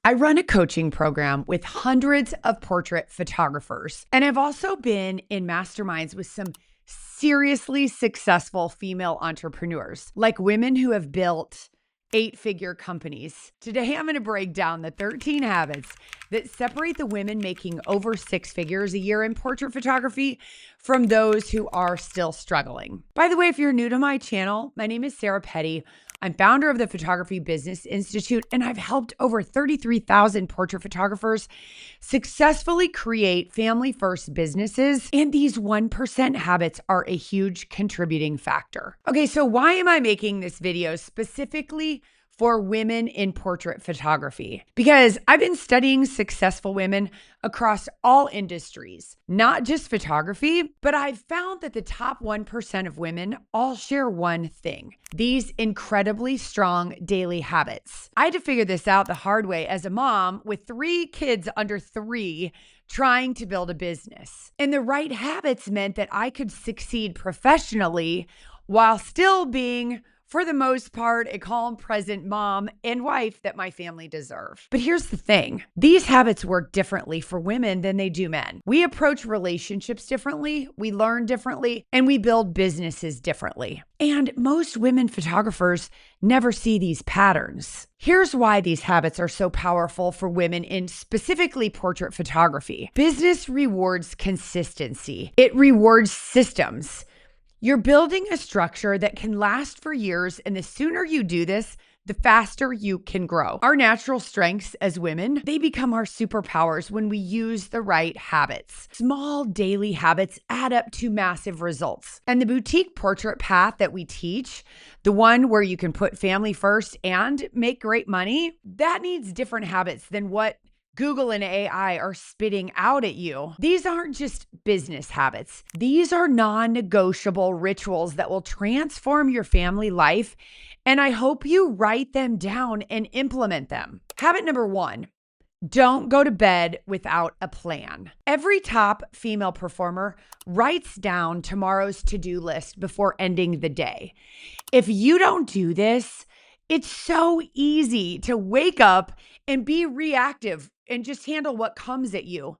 I run a coaching program with hundreds of portrait photographers, and I've also been in masterminds with some seriously successful female entrepreneurs, like women who have built 8-figure companies. Today, I'm going to break down the 13 habits that separate the women making over 6 figures a year in portrait photography from those who are still struggling. By the way, if you're new to my channel, my name is Sarah Petty. I'm founder of the Photography Business Institute, and I've helped over 33,000 portrait photographers successfully create family-first businesses, and these 1% habits are a huge contributing factor. Okay, so why am I making this video specifically for women in portrait photography? Because I've been studying successful women across all industries, not just photography, but I've found that the top 1% of women all share one thing: these incredibly strong daily habits. I had to figure this out the hard way as a mom with 3 kids under 3 trying to build a business. And the right habits meant that I could succeed professionally while still being, for the most part, a calm, present mom and wife that my family deserve. But here's the thing. These habits work differently for women than they do men. We approach relationships differently, we learn differently, and we build businesses differently. And most women photographers never see these patterns. Here's why these habits are so powerful for women in specifically portrait photography. Business rewards consistency. It rewards systems. You're building a structure that can last for years, and the sooner you do this, the faster you can grow. Our natural strengths as women, they become our superpowers when we use the right habits. Small daily habits add up to massive results. And the boutique portrait path that we teach, the one where you can put family first and make great money, that needs different habits than what Google and AI are spitting out at you. These aren't just business habits. These are non-negotiable rituals that will transform your family life, and I hope you write them down and implement them. Habit number 1, don't go to bed without a plan. Every top female performer writes down tomorrow's to-do list before ending the day. If you don't do this, it's so easy to wake up and be reactive and just handle what comes at you.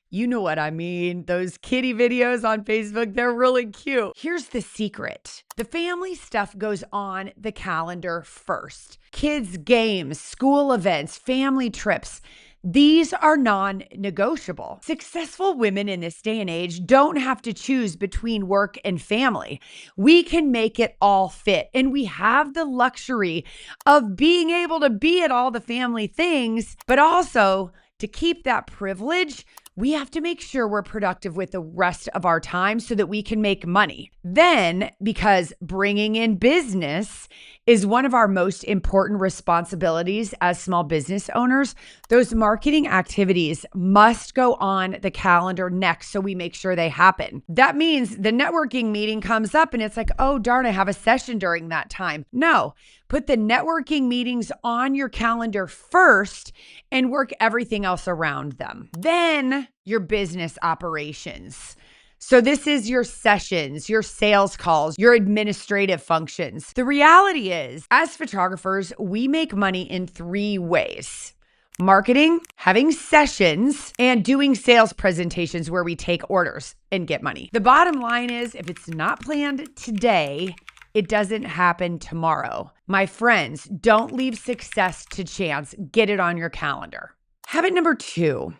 You know what I mean. Those kitty videos on Facebook, they're really cute. Here's the secret. The family stuff goes on the calendar first. Kids' games, school events, family trips. These are non-negotiable. Successful women in this day and age don't have to choose between work and family. We can make it all fit, and we have the luxury of being able to be at all the family things, but also to keep that privilege, we have to make sure we're productive with the rest of our time so that we can make money. Then, because bringing in business is one of our most important responsibilities as small business owners, those marketing activities must go on the calendar next so we make sure they happen. That means the networking meeting comes up and it's like, oh darn, I have a session during that time. No, put the networking meetings on your calendar first and work everything else around them. Then your business operations. So this is your sessions, your sales calls, your administrative functions. The reality is, as photographers, we make money in 3 ways: marketing, having sessions, and doing sales presentations where we take orders and get money. The bottom line is, if it's not planned today, it doesn't happen tomorrow. My friends, don't leave success to chance. Get it on your calendar. Habit number 2.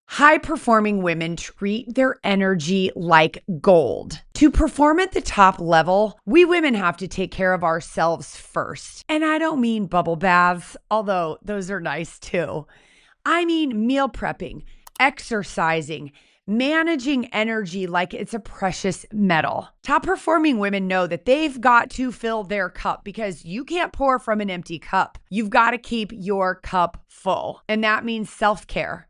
High-performing women treat their energy like gold. To perform at the top level, we women have to take care of ourselves first. And I don't mean bubble baths, although those are nice too. I mean meal prepping, exercising, managing energy like it's a precious metal. Top-performing women know that they've got to fill their cup because you can't pour from an empty cup. You've got to keep your cup full, and that means self-care.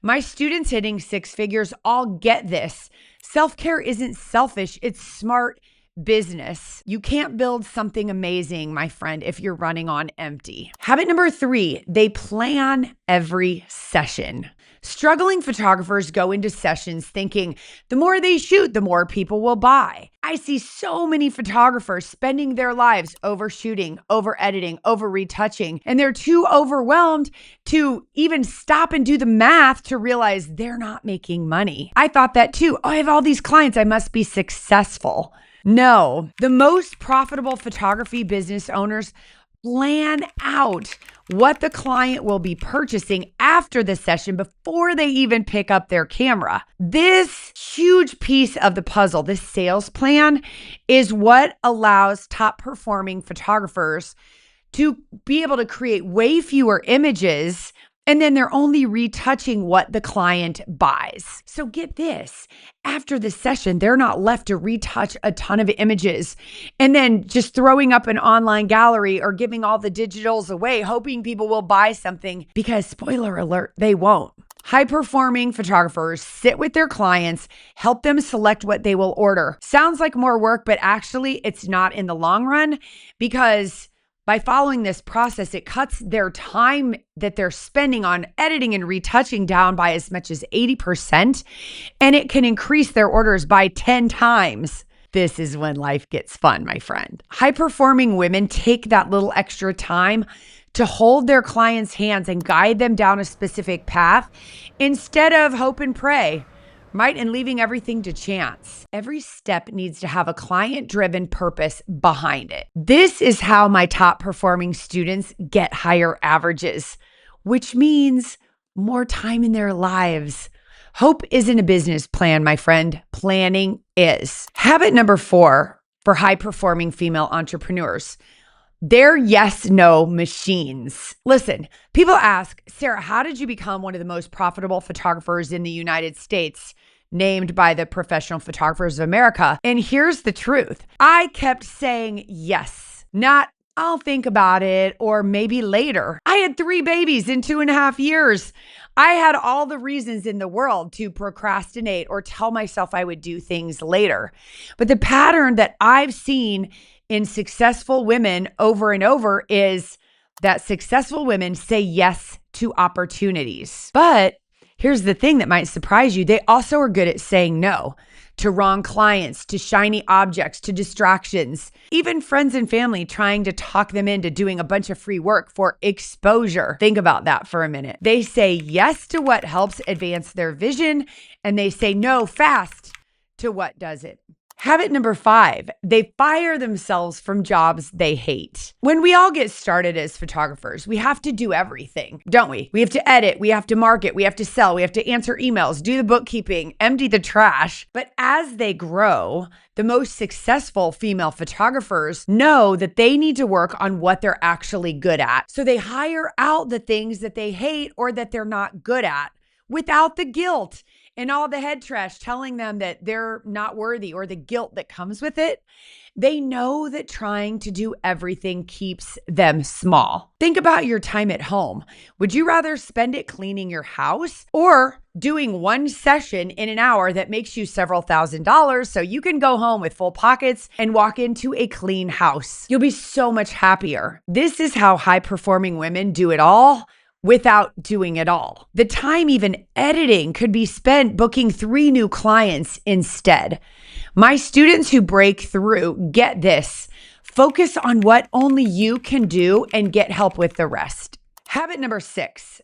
My students hitting 6 figures all get this. Self-care isn't selfish, it's smart business. You can't build something amazing, my friend, if you're running on empty. Habit number 3, they plan every session. Struggling photographers go into sessions thinking the more they shoot, the more people will buy. I see so many photographers spending their lives overshooting, over editing, over retouching, and they're too overwhelmed to even stop and do the math to realize they're not making money. I thought that too. Oh, I have all these clients. I must be successful. No, the most profitable photography business owners plan out what the client will be purchasing after the session before they even pick up their camera. This huge piece of the puzzle, this sales plan, is what allows top performing photographers to be able to create way fewer images, and then they're only retouching what the client buys. So get this, after the session, they're not left to retouch a ton of images and then just throwing up an online gallery or giving all the digitals away, hoping people will buy something, because spoiler alert, they won't. High-performing photographers sit with their clients, help them select what they will order. Sounds like more work, but actually it's not in the long run, because by following this process, it cuts their time that they're spending on editing and retouching down by as much as 80%, and it can increase their orders by 10 times. This is when life gets fun, my friend. High-performing women take that little extra time to hold their clients' hands and guide them down a specific path instead of hope and pray, right? And leaving everything to chance. Every step needs to have a client-driven purpose behind it. This is how my top performing students get higher averages, which means more time in their lives. Hope isn't a business plan, my friend. Planning is. Habit number 4 for high-performing female entrepreneurs: they're yes-no machines. Listen, people ask, Sarah, how did you become one of the most profitable photographers in the United States, named by the Professional Photographers of America? And here's the truth. I kept saying yes, not I'll think about it or maybe later. I had 3 babies in 2.5 years. I had all the reasons in the world to procrastinate or tell myself I would do things later. But the pattern that I've seen in successful women over and over is that successful women say yes to opportunities. But here's the thing that might surprise you. They also are good at saying no to wrong clients, to shiny objects, to distractions, even friends and family trying to talk them into doing a bunch of free work for exposure. Think about that for a minute. They say yes to what helps advance their vision, and they say no fast to what doesn't. Habit number 5, they fire themselves from jobs they hate. When we all get started as photographers, we have to do everything, don't we? We have to edit, we have to market, we have to sell, we have to answer emails, do the bookkeeping, empty the trash. But as they grow, the most successful female photographers know that they need to work on what they're actually good at. So they hire out the things that they hate or that they're not good at without the guilt and all the head trash telling them that they're not worthy or the guilt that comes with it. They know that trying to do everything keeps them small. Think about your time at home. Would you rather spend it cleaning your house or doing one session in an hour that makes you several $1,000s so you can go home with full pockets and walk into a clean house? You'll be so much happier. This is how high-performing women do it all without doing it all. The time even editing could be spent booking 3 new clients instead. My students who break through get this. Focus on what only you can do and get help with the rest. Habit number 6,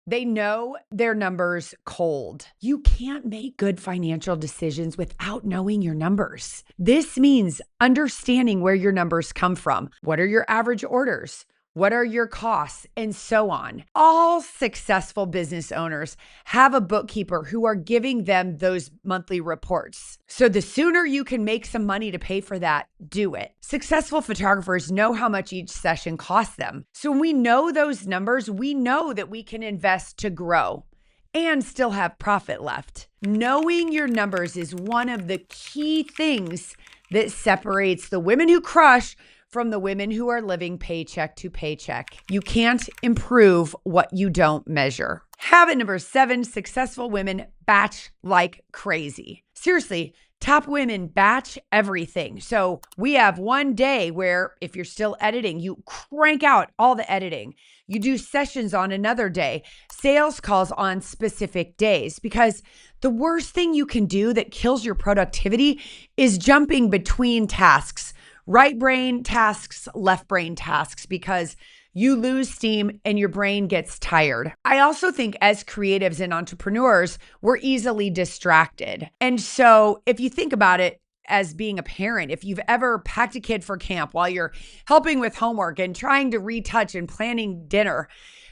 they know their numbers cold. You can't make good financial decisions without knowing your numbers. This means understanding where your numbers come from. What are your average orders? What are your costs? And so on. All successful business owners have a bookkeeper who are giving them those monthly reports. So the sooner you can make some money to pay for that, do it. Successful photographers know how much each session costs them. So when we know those numbers, we know that we can invest to grow and still have profit left. Knowing your numbers is one of the key things that separates the women who crush from the women who are living paycheck to paycheck. You can't improve what you don't measure. Habit number 7, successful women batch like crazy. Seriously, top women batch everything. So we have one day where if you're still editing, you crank out all the editing. You do sessions on another day, sales calls on specific days, because the worst thing you can do that kills your productivity is jumping between tasks, right brain tasks, left brain tasks, because you lose steam and your brain gets tired. I also think as creatives and entrepreneurs, we're easily distracted. And so if you think about it as being a parent, if you've ever packed a kid for camp while you're helping with homework and trying to retouch and planning dinner,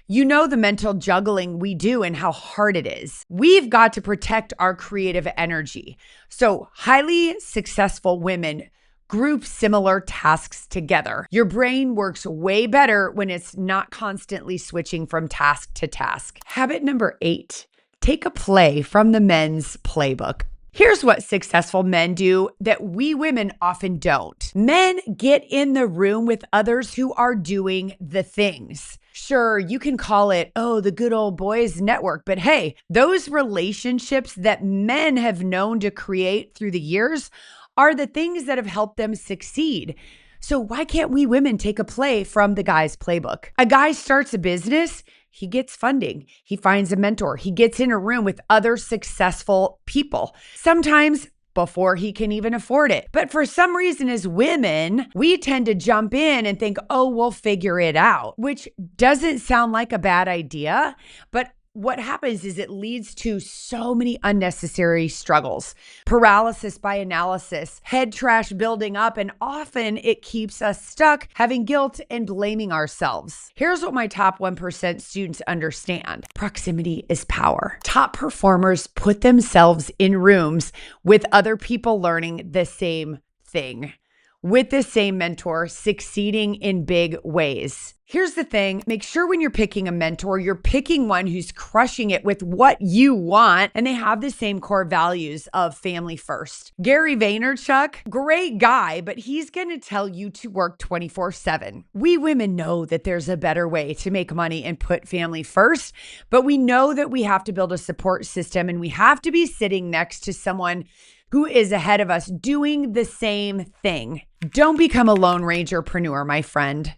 you know the mental juggling we do and how hard it is. We've got to protect our creative energy. So highly successful women group similar tasks together. Your brain works way better when it's not constantly switching from task to task. Habit number 8, take a play from the men's playbook. Here's what successful men do that we women often don't. Men get in the room with others who are doing the things. Sure, you can call it, the good old boys network, but hey, those relationships that men have known to create through the years are the things that have helped them succeed. So why can't we women take a play from the guy's playbook? A guy starts a business, he gets funding, he finds a mentor, he gets in a room with other successful people, sometimes before he can even afford it. But for some reason, as women, we tend to jump in and think, we'll figure it out, which doesn't sound like a bad idea, but what happens is it leads to so many unnecessary struggles, paralysis by analysis, head trash building up, and often it keeps us stuck having guilt and blaming ourselves. Here's what my top 1% students understand. Proximity is power. Top performers put themselves in rooms with other people learning the same thing, with the same mentor, succeeding in big ways. Here's the thing, make sure when you're picking a mentor, you're picking one who's crushing it with what you want and they have the same core values of family first. Gary Vaynerchuk, great guy, but he's going to tell you to work 24/7. We women know that there's a better way to make money and put family first, but we know that we have to build a support system and we have to be sitting next to someone who is ahead of us doing the same thing. Don't become a lone rangerpreneur, my friend.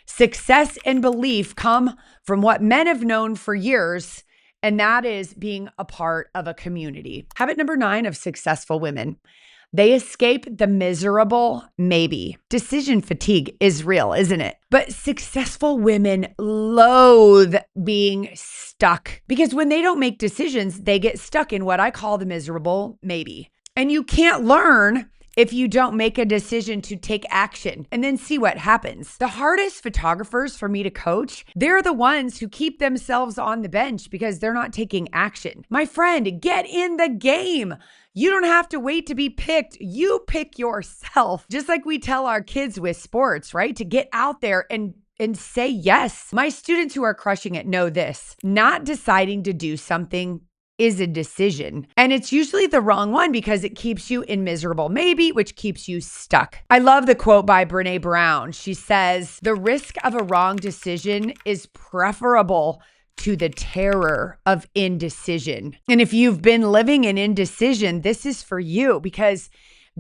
Success and belief come from what men have known for years, and that is being a part of a community. Habit number 9 of successful women. They escape the miserable maybe. Decision fatigue is real, isn't it? But successful women loathe being stuck because when they don't make decisions, they get stuck in what I call the miserable maybe. And you can't learn if you don't make a decision to take action and then see what happens. The hardest photographers for me to coach, they're the ones who keep themselves on the bench because they're not taking action. My friend, get in the game. You don't have to wait to be picked. You pick yourself. Just like we tell our kids with sports, right? To get out there and say yes. My students who are crushing it know this. Not deciding to do something is a decision. And it's usually the wrong one because it keeps you in miserable maybe, which keeps you stuck. I love the quote by Brené Brown. She says, the risk of a wrong decision is preferable to the terror of indecision. And if you've been living in indecision, this is for you because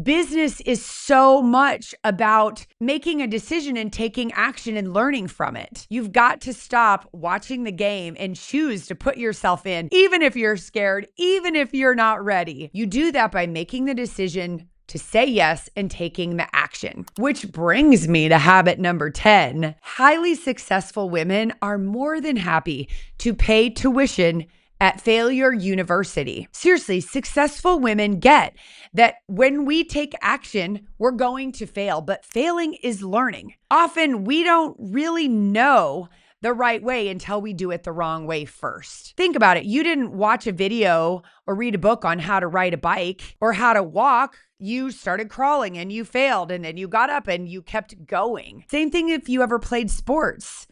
business is so much about making a decision and taking action and learning from it. You've got to stop watching the game and choose to put yourself in, even if you're scared, even if you're not ready. You do that by making the decision to say yes and taking the action. Which brings me to habit number 10. Highly successful women are more than happy to pay tuition at Failure University. Seriously, successful women get that when we take action, we're going to fail, but failing is learning. Often we don't really know the right way until we do it the wrong way first. Think about it. You didn't watch a video or read a book on how to ride a bike or how to walk. You started crawling and you failed and then you got up and you kept going. Same thing if you ever played sports.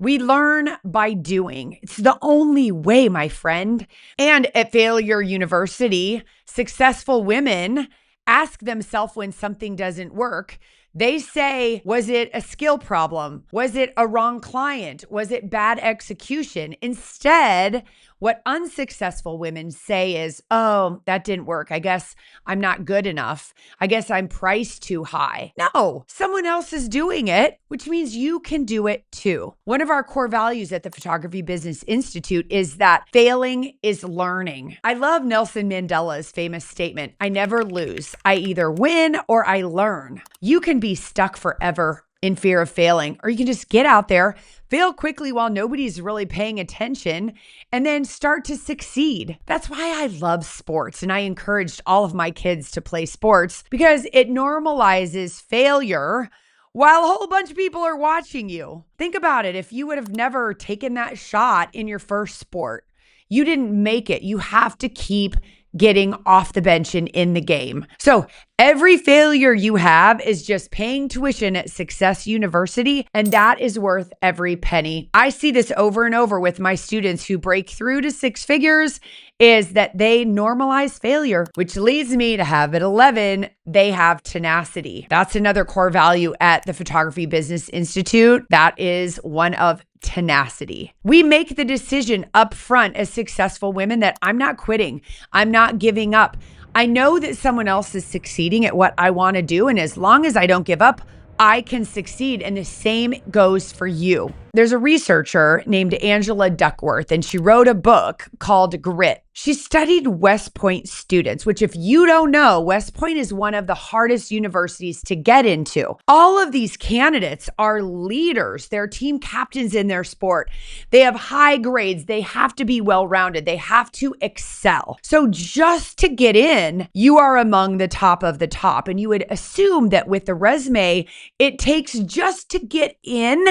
We learn by doing. It's the only way, my friend. And at Failure University, successful women ask themselves when something doesn't work, They say, was it a skill problem? Was it a wrong client? Was it bad execution? Instead, what unsuccessful women say is, oh, that didn't work. I guess I'm not good enough. I guess I'm priced too high. No, someone else is doing it, which means you can do it too. One of our core values at the Photography Business Institute is that failing is learning. I love Nelson Mandela's famous statement, I never lose. I either win or I learn. You can be stuck forever in fear of failing, or you can just get out there, fail quickly while nobody's really paying attention, and then start to succeed. That's why I love sports, and I encouraged all of my kids to play sports because it normalizes failure while a whole bunch of people are watching you. Think about it. If you would have never taken that shot in your first sport, you didn't make it. You have to keep getting off the bench and in the game. So every failure you have is just paying tuition at Success University, and that is worth every penny. I see this over and over with my students who break through to six figures, is that they normalize failure, which leads me to habit 11, they have tenacity. That's another core value at the Photography Business Institute. That is one of tenacity. We make the decision up front as successful women that I'm not quitting. I'm not giving up. I know that someone else is succeeding at what I want to do. And as long as I don't give up, I can succeed. And the same goes for you. There's a researcher named Angela Duckworth, and she wrote a book called Grit. She studied West Point students, which if you don't know, West Point is one of the hardest universities to get into. All of these candidates are leaders. They're team captains in their sport. They have high grades. They have to be well-rounded. They have to excel. So just to get in, you are among the top of the top. And you would assume that with the resume, it takes just to get in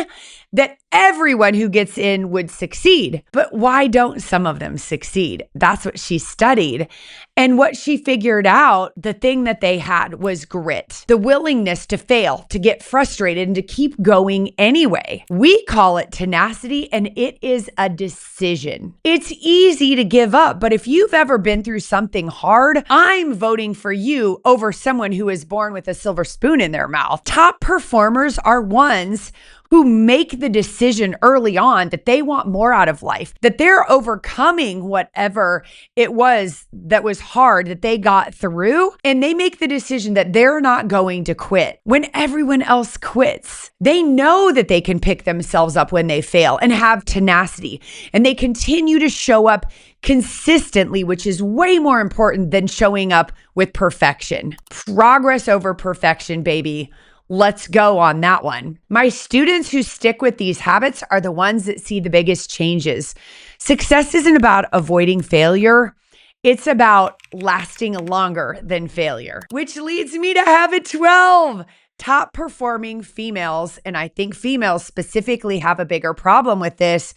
that everyone who gets in would succeed. But why don't some of them succeed? That's what she studied. And what she figured out, the thing that they had was grit, the willingness to fail, to get frustrated, and to keep going anyway. We call it tenacity, and it is a decision. It's easy to give up, but if you've ever been through something hard, I'm voting for you over someone who is born with a silver spoon in their mouth. Top performers are ones who make the decision early on that they want more out of life, that they're overcoming whatever it was that was hard that they got through, and they make the decision that they're not going to quit when everyone else quits. They know that they can pick themselves up when they fail and have tenacity, and they continue to show up consistently, which is way more important than showing up with perfection. Progress over perfection, baby. Let's go on that one. My students who stick with these habits are the ones that see the biggest changes. Success isn't about avoiding failure. It's about lasting longer than failure, which leads me to habit 12. Top performing females, and I think females specifically have a bigger problem with this,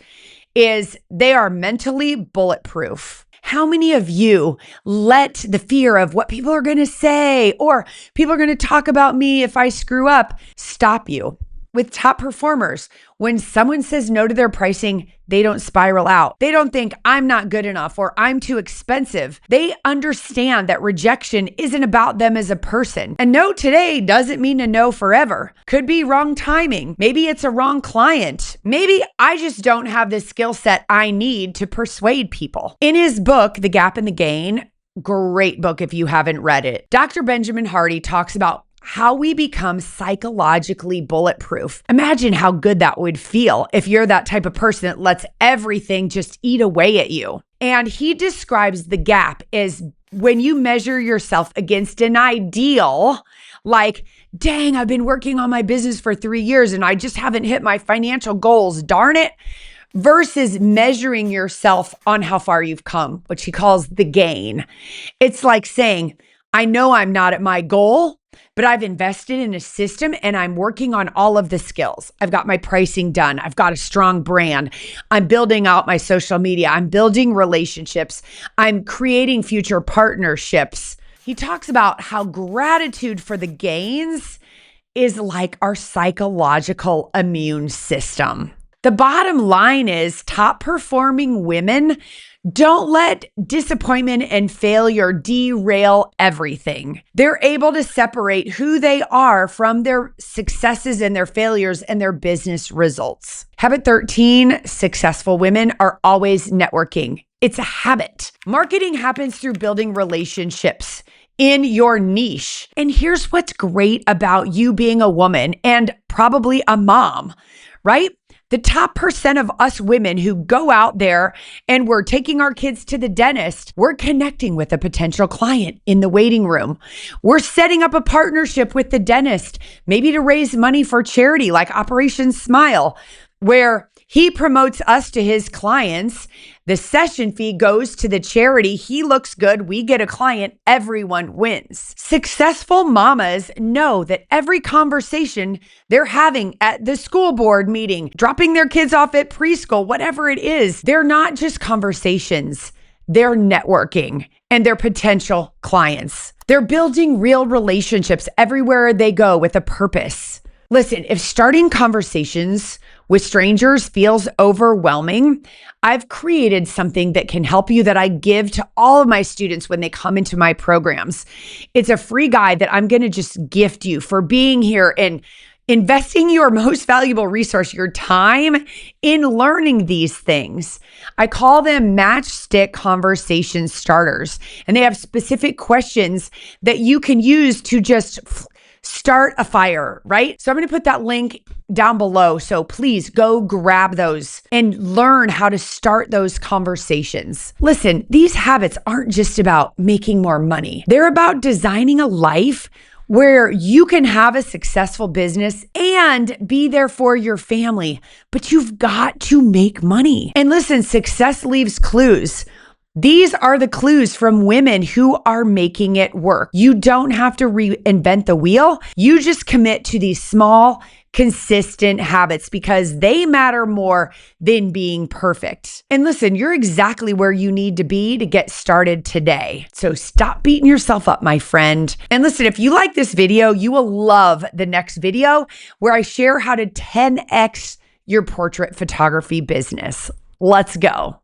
is they are mentally bulletproof. How many of you let the fear of what people are going to say or people are going to talk about me if I screw up stop you? With top performers, when someone says no to their pricing, they don't spiral out. They don't think I'm not good enough or I'm too expensive. They understand that rejection isn't about them as a person. A no today doesn't mean a no forever. Could be wrong timing. Maybe it's a wrong client. Maybe I just don't have the skill set I need to persuade people. In his book, The Gap and the Gain, great book if you haven't read it, Dr. Benjamin Hardy talks about how we become psychologically bulletproof. Imagine how good that would feel if you're that type of person that lets everything just eat away at you. And he describes the gap as when you measure yourself against an ideal, like, dang, I've been working on my business for 3 years and I just haven't hit my financial goals, darn it, versus measuring yourself on how far you've come, which he calls the gain. It's like saying, I know I'm not at my goal, but I've invested in a system and I'm working on all of the skills. I've got my pricing done. I've got a strong brand. I'm building out my social media. I'm building relationships. I'm creating future partnerships. He talks about how gratitude for the gains is like our psychological immune system. The bottom line is top performing women don't let disappointment and failure derail everything. They're able to separate who they are from their successes and their failures and their business results. Habit 13, successful women are always networking. It's a habit. Marketing happens through building relationships in your niche. And here's what's great about you being a woman and probably a mom, right? The top percent of us women who go out there and we're taking our kids to the dentist, we're connecting with a potential client in the waiting room. We're setting up a partnership with the dentist, maybe to raise money for charity like Operation Smile, where he promotes us to his clients. The session fee goes to the charity. He looks good. We get a client. Everyone wins. Successful mamas know that every conversation they're having at the school board meeting, dropping their kids off at preschool, whatever it is, they're not just conversations. They're networking and they're potential clients. They're building real relationships everywhere they go with a purpose. Listen, if starting conversations with strangers feels overwhelming, I've created something that can help you that I give to all of my students when they come into my programs. It's a free guide that I'm going to just gift you for being here and investing your most valuable resource, your time, in learning these things. I call them matchstick conversation starters, and they have specific questions that you can use to just start a fire, right? So I'm going to put that link down below. So please go grab those and learn how to start those conversations. Listen, these habits aren't just about making more money. They're about designing a life where you can have a successful business and be there for your family, but you've got to make money. And listen, success leaves clues. These are the clues from women who are making it work. You don't have to reinvent the wheel. You just commit to these small, consistent habits because they matter more than being perfect. And listen, you're exactly where you need to be to get started today. So stop beating yourself up, my friend. And listen, if you like this video, you will love the next video where I share how to 10x your portrait photography business. Let's go.